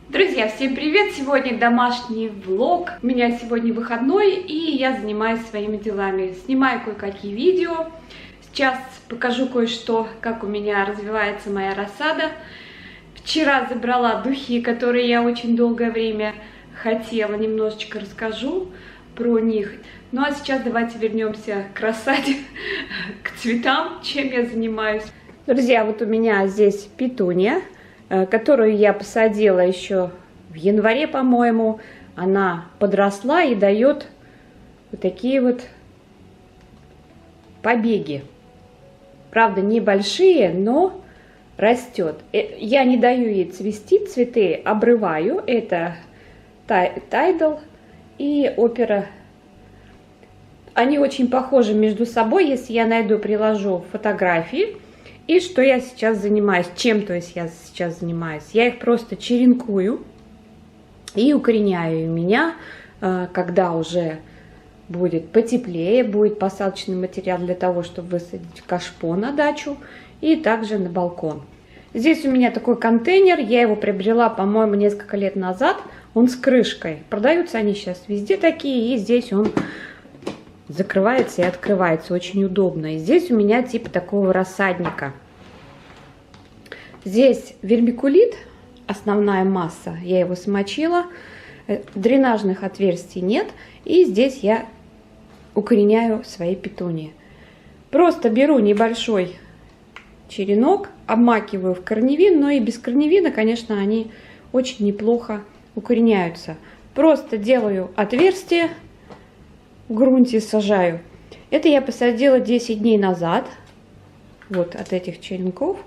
Друзья, всем привет! Сегодня домашний влог. У меня сегодня выходной, и я занимаюсь своими делами. Снимаю кое-какие видео. Сейчас покажу кое-что, как у меня развивается моя рассада. Вчера забрала духи, которые я очень долгое время хотела. Немножечко расскажу про них. Ну а сейчас давайте вернемся к рассаде, к цветам, чем я занимаюсь. Друзья, вот у меня здесь петуния, которую я посадила еще в январе, по-моему. Она подросла и дает вот такие вот побеги. Правда, небольшие, но растет. Я не даю ей цвести, цветы обрываю. Это Тайдл и Опера. Они очень похожи между собой. Если я найду, приложу фотографии. И что я сейчас занимаюсь, чем, то есть я сейчас занимаюсь. Я их просто черенкую и укореняю. И у меня, когда уже будет потеплее, будет посадочный материал для того, чтобы высадить кашпо на дачу и также на балкон. Здесь у меня такой контейнер, я его приобрела, по-моему, несколько лет назад. Он с крышкой. Продаются они сейчас везде такие, и здесь он закрывается и открывается, очень удобно. И здесь у меня типа такого рассадника. Здесь вермикулит, основная масса, я его смочила, дренажных отверстий нет, и здесь я укореняю свои петунии. Просто беру небольшой черенок, обмакиваю в корневин, но и без корневина, конечно, они очень неплохо укореняются. Просто делаю отверстие, в грунте сажаю. Это я посадила 10 дней назад, вот от этих черенков.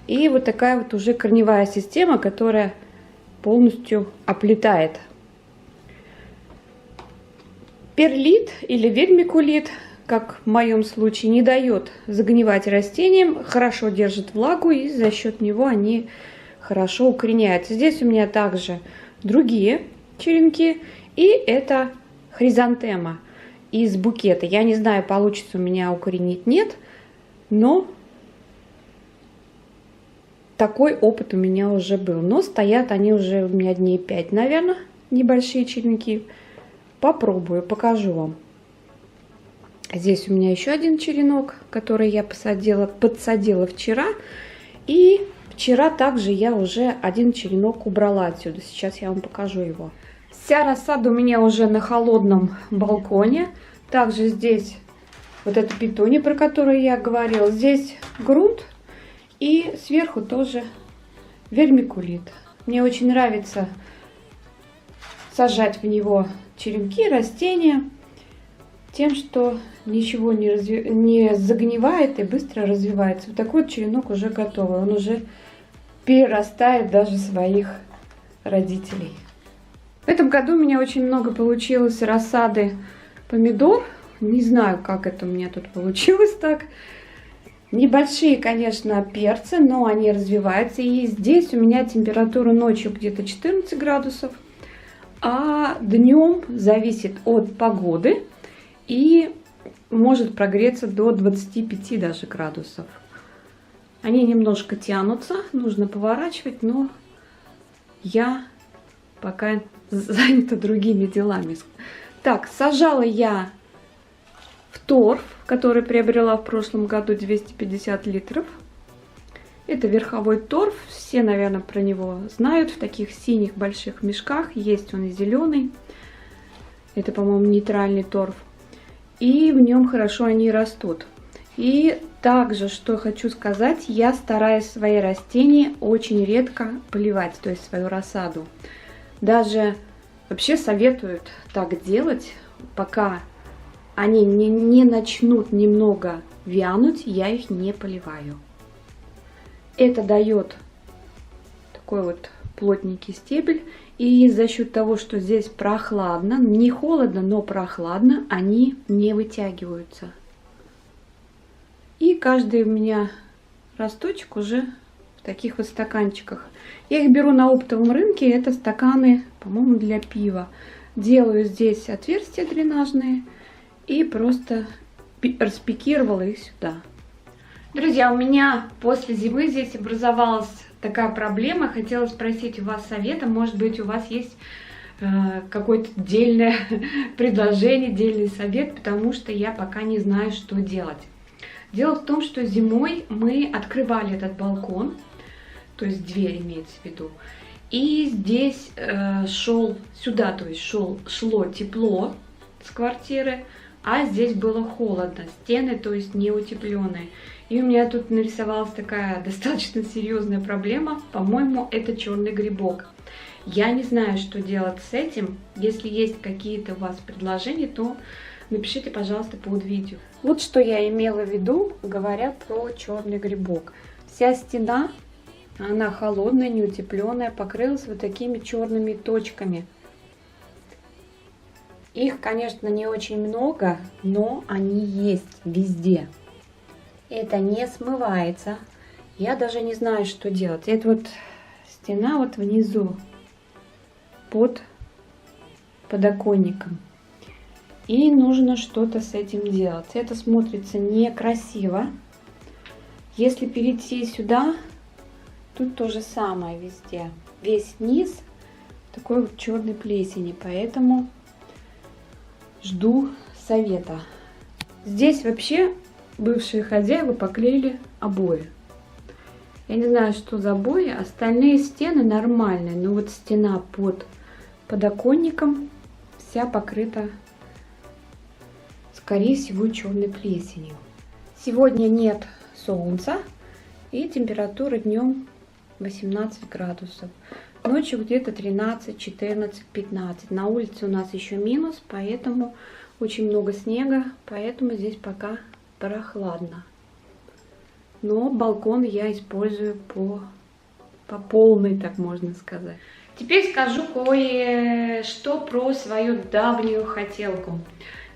И вот такая вот уже корневая система, которая полностью оплетает. Перлит или вермикулит, как в моем случае, не дает загнивать растениям, хорошо держит влагу, и за счет него они хорошо укореняются. Здесь у меня также другие черенки, и это хризантема из букета. Я не знаю, получится у меня укоренить, нет, но такой опыт у меня уже был. Но стоят они уже у меня дней 5, наверное, небольшие черенки. Попробую, покажу вам. Здесь у меня еще один черенок, который я подсадила вчера. И вчера также я уже один черенок убрала отсюда. Сейчас я вам покажу его. Вся рассада у меня уже на холодном балконе. Также здесь вот эта петуния, про которую я говорила. Здесь грунт и сверху тоже вермикулит. Мне очень нравится сажать в него черенки, растения, тем, что ничего не загнивает и быстро развивается. Вот такой вот черенок уже готовый. Он уже перерастает даже своих родителей. В этом году у меня очень много получилось рассады помидор. Не знаю, как это у меня тут получилось так. Небольшие, конечно, перцы, но они развиваются. И здесь у меня температура ночью где-то 14 градусов, а днем зависит от погоды и может прогреться до 25 даже градусов. Они немножко тянутся, нужно поворачивать, но я пока занята другими делами. Так, сажала я в торф, который приобрела в прошлом году, 250 литров. Это верховой торф, все, наверное, про него знают, в таких синих больших мешках. Есть он и зеленый, это, по-моему, нейтральный торф. И в нем хорошо они растут. И также, что хочу сказать, я стараюсь свои растения очень редко поливать, то есть свою рассаду. Даже вообще советуют так делать, пока они не начнут немного вянуть, я их не поливаю. Это дает такой вот плотненький стебель. И за счет того, что здесь прохладно, не холодно, но прохладно, они не вытягиваются. И каждый у меня росточек уже в таких вот стаканчиках. Я их беру на оптовом рынке, это стаканы, по-моему, для пива. Делаю здесь отверстия дренажные и просто распикировала их сюда. Друзья, у меня после зимы здесь образовалась такая проблема. Хотела спросить у вас совета. Может быть, у вас есть какое-то дельное предложение, дельный совет, потому что я пока не знаю, что делать. Дело в том, что зимой мы открывали этот балкон, то есть дверь имеется в виду, и здесь шло тепло с квартиры, а здесь было холодно, стены, то есть не утепленные. И у меня тут нарисовалась такая достаточно серьезная проблема. По-моему, это черный грибок. Я не знаю, что делать с этим. Если есть какие-то у вас предложения, то напишите, пожалуйста, под видео. Вот что я имела в виду, говоря про черный грибок. Вся стена, она холодная, неутепленная, покрылась вот такими черными точками. Их, конечно, не очень много, но они есть везде. Это не смывается. Я даже не знаю, что делать. Это вот стена вот внизу, под подоконником. И нужно что-то с этим делать. Это смотрится некрасиво. Если перейти сюда, тут то же самое везде. Весь низ такой вот черной плесени. Поэтому жду совета. Здесь вообще бывшие хозяева поклеили обои. Я не знаю, что за обои. Остальные стены нормальные. Но вот стена под подоконником вся покрыта, скорее всего, черной плесенью. Сегодня нет солнца и температура днем 18 градусов. Ночью где-то 13, 14, 15. На улице у нас еще минус, поэтому очень много снега, поэтому здесь пока прохладно. Но балкон я использую по полной, так можно сказать. Теперь скажу кое-что про свою давнюю хотелку.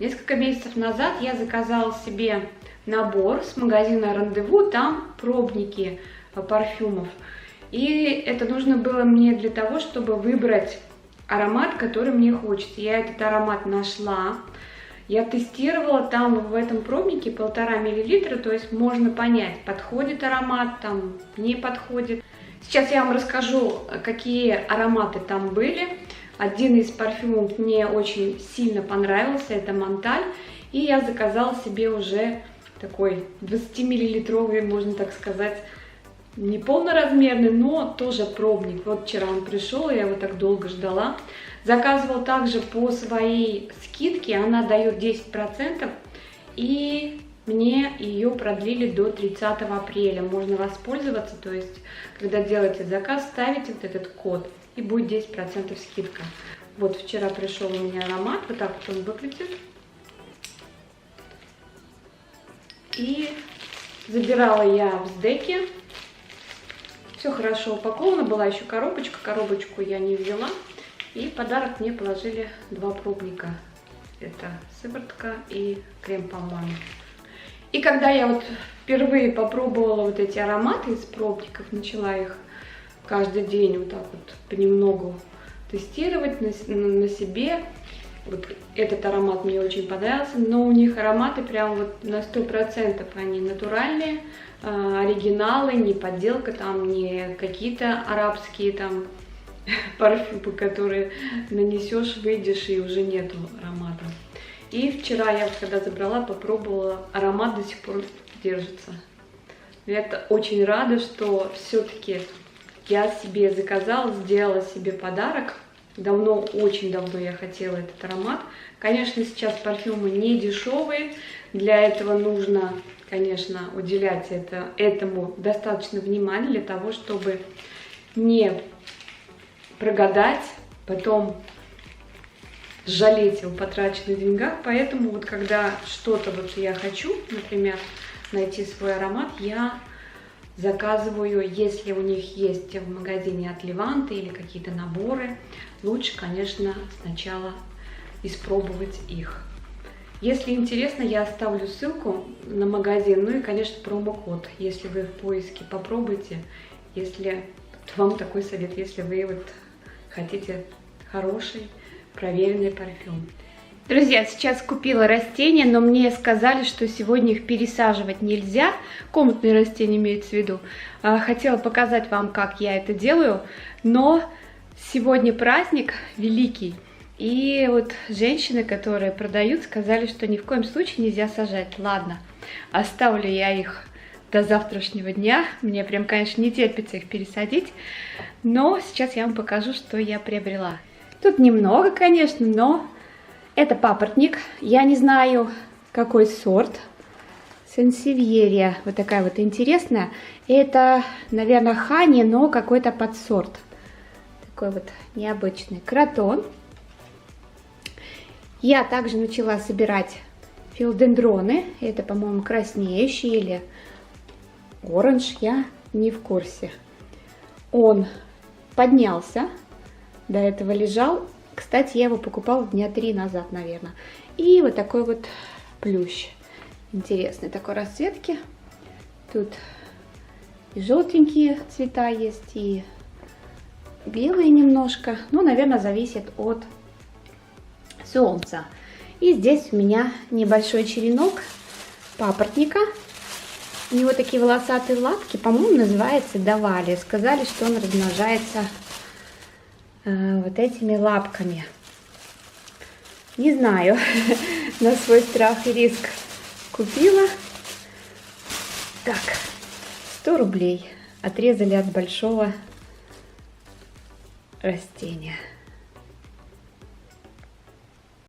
Несколько месяцев назад я заказала себе набор с магазина Рандеву, там пробники парфюмов. И это нужно было мне для того, чтобы выбрать аромат, который мне хочется. Я этот аромат нашла, я тестировала, там в этом пробнике 1,5 мл, то есть можно понять, подходит аромат, там не подходит. Сейчас я вам расскажу, какие ароматы там были. Один из парфюмов мне очень сильно понравился, это Монталь. И я заказала себе уже такой 20-миллилитровый, можно так сказать, не полноразмерный, но тоже пробник. Вот вчера он пришел, я его так долго ждала. Заказывал также по своей скидке, она дает 10%. И мне ее продлили до 30 апреля. Можно воспользоваться, то есть, когда делаете заказ, ставите вот этот код, и будет 10% скидка. Вот вчера пришел у меня аромат, вот так вот он выглядит. И забирала я в СДЭКе. Все хорошо упаковано, была еще коробочка, коробочку я не взяла. И в подарок мне положили 2 пробника. Это сыворотка и крем, по-моему. И когда я вот впервые попробовала вот эти ароматы из пробников, начала их каждый день вот так вот понемногу тестировать на себе. Вот этот аромат мне очень понравился, но у них ароматы прям вот на 100% они натуральные, оригиналы, не подделка, там не какие-то арабские там парфюмы, которые нанесешь, выйдешь и уже нету аромата. И вчера я, когда забрала, попробовала, аромат до сих пор держится. Я очень рада, что все-таки я себе заказала, сделала себе подарок. Давно, очень давно я хотела этот аромат. Конечно, сейчас парфюмы не дешевые. Для этого нужно, конечно, уделять этому достаточно внимания, для того, чтобы не прогадать, потом жалеть о потраченных деньгах. Поэтому вот когда что-то вот я хочу, например, найти свой аромат, я заказываю, если у них есть в магазине от Леванта или какие-то наборы, лучше, конечно, сначала испробовать их. Если интересно, я оставлю ссылку на магазин, ну и, конечно, промокод, если вы в поиске, попробуйте, если вам такой совет, если вы вот хотите хороший, проверенный парфюм. Друзья, сейчас купила растения, но мне сказали, что сегодня их пересаживать нельзя. Комнатные растения имеется в виду. Хотела показать вам, как я это делаю, но сегодня праздник великий. И вот женщины, которые продают, сказали, что ни в коем случае нельзя сажать. Ладно, оставлю я их до завтрашнего дня. Мне прям, конечно, не терпится их пересадить. Но сейчас я вам покажу, что я приобрела. Тут немного, конечно, но это папоротник. Я не знаю, какой сорт. Сансевьерия. Вот такая вот интересная. Это, наверное, хани, но какой-то подсорт. Такой вот необычный. Кротон. Я также начала собирать филодендроны. Это, по-моему, краснеющий или оранж. Я не в курсе. Он поднялся. До этого лежал. Кстати, я его покупала дня 3 назад, наверное. И вот такой вот плющ. Интересной такой расцветки. Тут и желтенькие цвета есть, и белые немножко. Ну, наверное, зависит от солнца. И здесь у меня небольшой черенок папоротника. У него такие волосатые лапки. По-моему, называется давали. Сказали, что он размножается вот этими лапками. Не знаю, на свой страх и риск купила. Так, 100 рублей отрезали от большого растения.